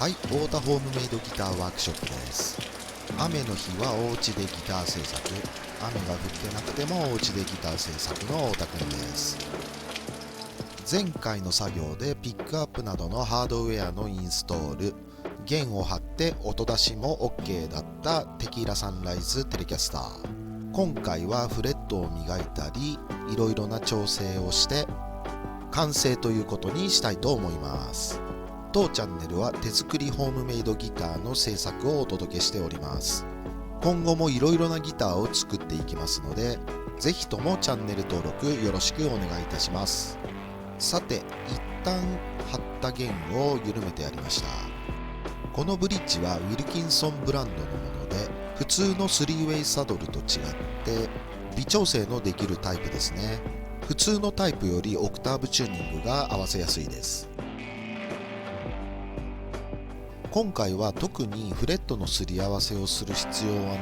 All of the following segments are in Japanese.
はい、太田ホームメイドギターワークショップです。雨の日はお家でギター制作、雨が降ってなくてもお家でギター制作の太田くんです。前回の作業でピックアップなどのハードウェアのインストール、弦を張って音出しも OK だったテキーラサンライズテレキャスター。今回はフレットを磨いたり、いろいろな調整をして完成ということにしたいと思います。当チャンネルは手作りホームメイドギターの制作をお届けしております。今後もいろいろなギターを作っていきますので、ぜひともチャンネル登録よろしくお願いいたします。さて、一旦貼った弦を緩めてやりました。このブリッジはウィルキンソンブランドのもので、普通の3ウェイサドルと違って微調整のできるタイプですね。普通のタイプよりオクターブチューニングが合わせやすいです。今回は特にフレットのすり合わせをする必要はないの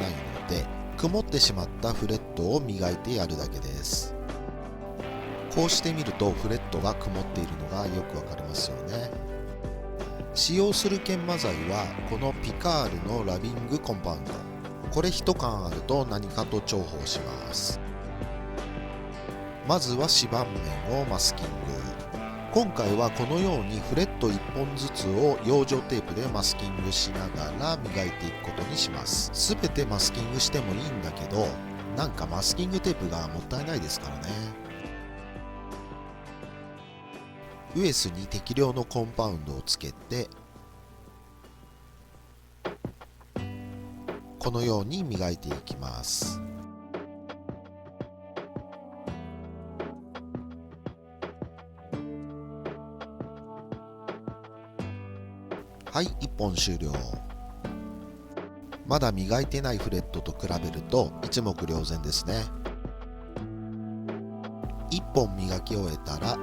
で、曇ってしまったフレットを磨いてやるだけです。こうしてみるとフレットが曇っているのがよくわかりますよね。使用する研磨剤はこのピカールのラビングコンパウンド。これ一缶あると何かと重宝します。まずは指板面をマスキング。今回はこのようにフレット1本ずつを養生テープでマスキングしながら磨いていくことにします。すべてマスキングしてもいいんだけど、なんかマスキングテープがもったいないですからね。ウエスに適量のコンパウンドをつけて、このように磨いていきます。はい、1本終了。まだ磨いてないフレットと比べると一目瞭然ですね。1本磨き終えたら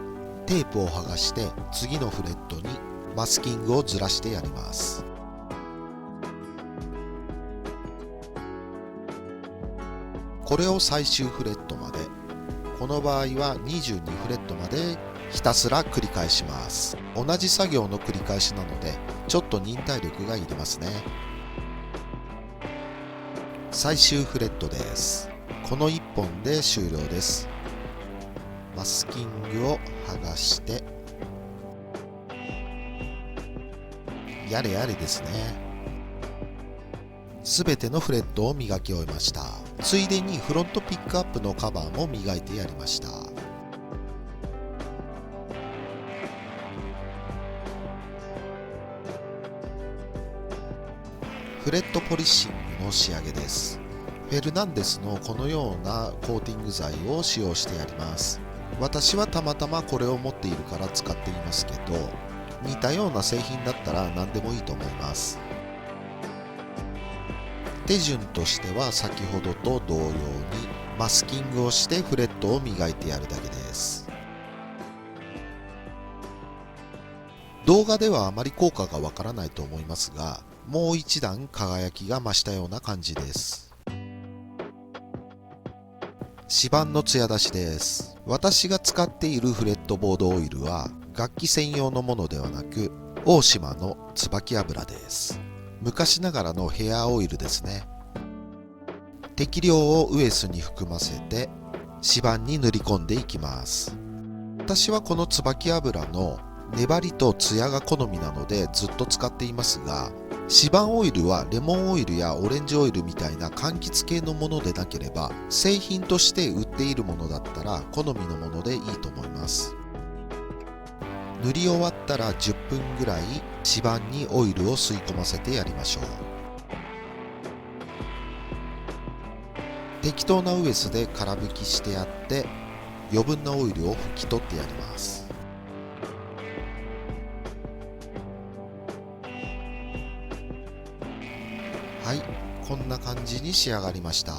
テープを剥がして次のフレットにマスキングをずらしてやります。これを最終フレットまで、この場合は22フレットまでひたすら繰り返します。同じ作業の繰り返しなのでちょっと忍耐力がいりますね。最終フレットです。この1本で終了です。マスキングを剥がしてやれやれですね。すべてのフレットを磨き終えました。ついでにフロントピックアップのカバーも磨いてやりました。フレットポリッシングの仕上げです。フェルナンデスのこのようなコーティング剤を使用してやります。私はたまたまこれを持っているから使っていますけど、似たような製品だったら何でもいいと思います。手順としては先ほどと同様にマスキングをしてフレットを磨いてやるだけです。動画ではあまり効果がわからないと思いますが、もう一段輝きが増したような感じです。指板の艶出しです。私が使っているフレットボードオイルは楽器専用のものではなく、大島の椿油です。昔ながらのヘアオイルですね。適量をウエスに含ませて指板に塗り込んでいきます。私はこの椿油の粘りとツヤが好みなのでずっと使っていますが、指板オイルはレモンオイルやオレンジオイルみたいな柑橘系のものでなければ、製品として売っているものだったら好みのものでいいと思います。塗り終わったら10分ぐらい指板にオイルを吸い込ませてやりましょう。適当なウエスで空拭きしてやって余分なオイルを拭き取ってやります。はい、こんな感じに仕上がりました。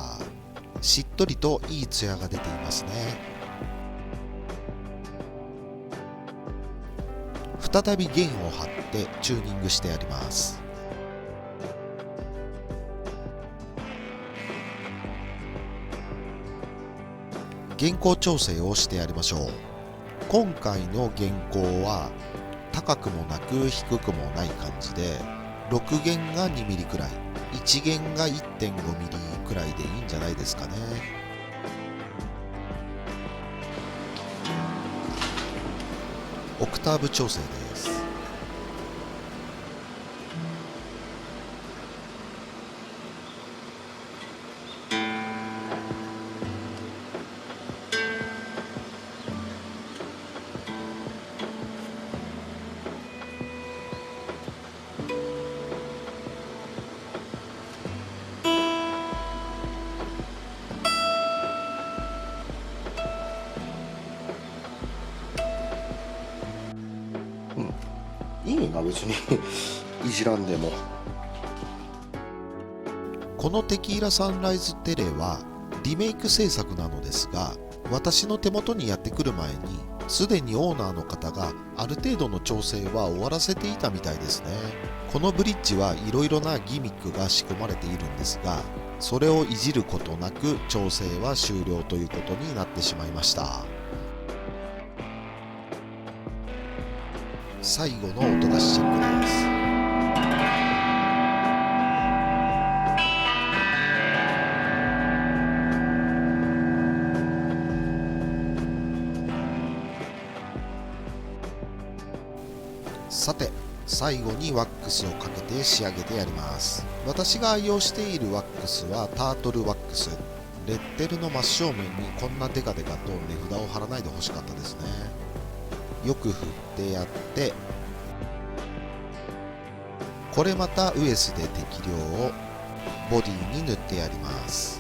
しっとりといいツヤが出ていますね。再び弦を張ってチューニングしてやります。弦高調整をしてやりましょう。今回の弦高は高くもなく低くもない感じで、6弦が2ミリくらい、1弦が 1.5 ミリくらいでいいんじゃないですかね。オクターブ調整です。いいな別にいじらんでも。このテキーラサンライズテレはリメイク制作なのですが、私の手元にやってくる前にすでにオーナーの方がある程度の調整は終わらせていたみたいですね。このブリッジはいろいろなギミックが仕込まれているんですが、それをいじることなく調整は終了ということになってしまいました。最後の音出しチェックです。さて、最後にワックスをかけて仕上げてやります。私が愛用しているワックスはタートルワックス。レッテルの真正面にこんなデカデカと値札を貼らないでほしかったですね。よく振ってやって、これまたウエスで適量をボディに塗ってやります。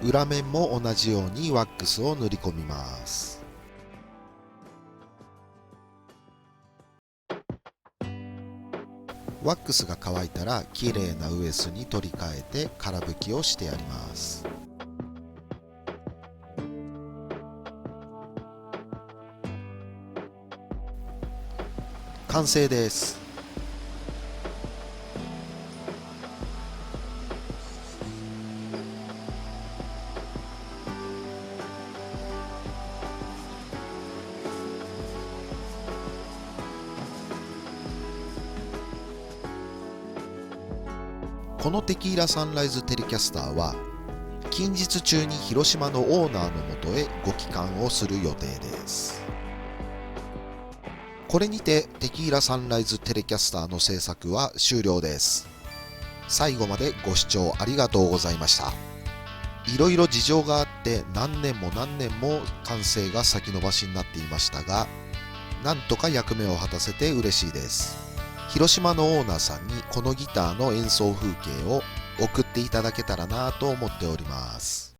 裏面も同じようにワックスを塗り込みます。ワックスが乾いたら綺麗なウエスに取り替えて空拭きをしてやります。完成です。このテキーラサンライズテレキャスターは近日中に広島のオーナーのもとへご帰還をする予定です。これにてテキーラサンライズテレキャスターの制作は終了です。最後までご視聴ありがとうございました。いろいろ事情があって何年も完成が先延ばしになっていましたが、なんとか役目を果たせて嬉しいです。広島のオーナーさんにこのギターの演奏風景を送っていただけたらなと思っております。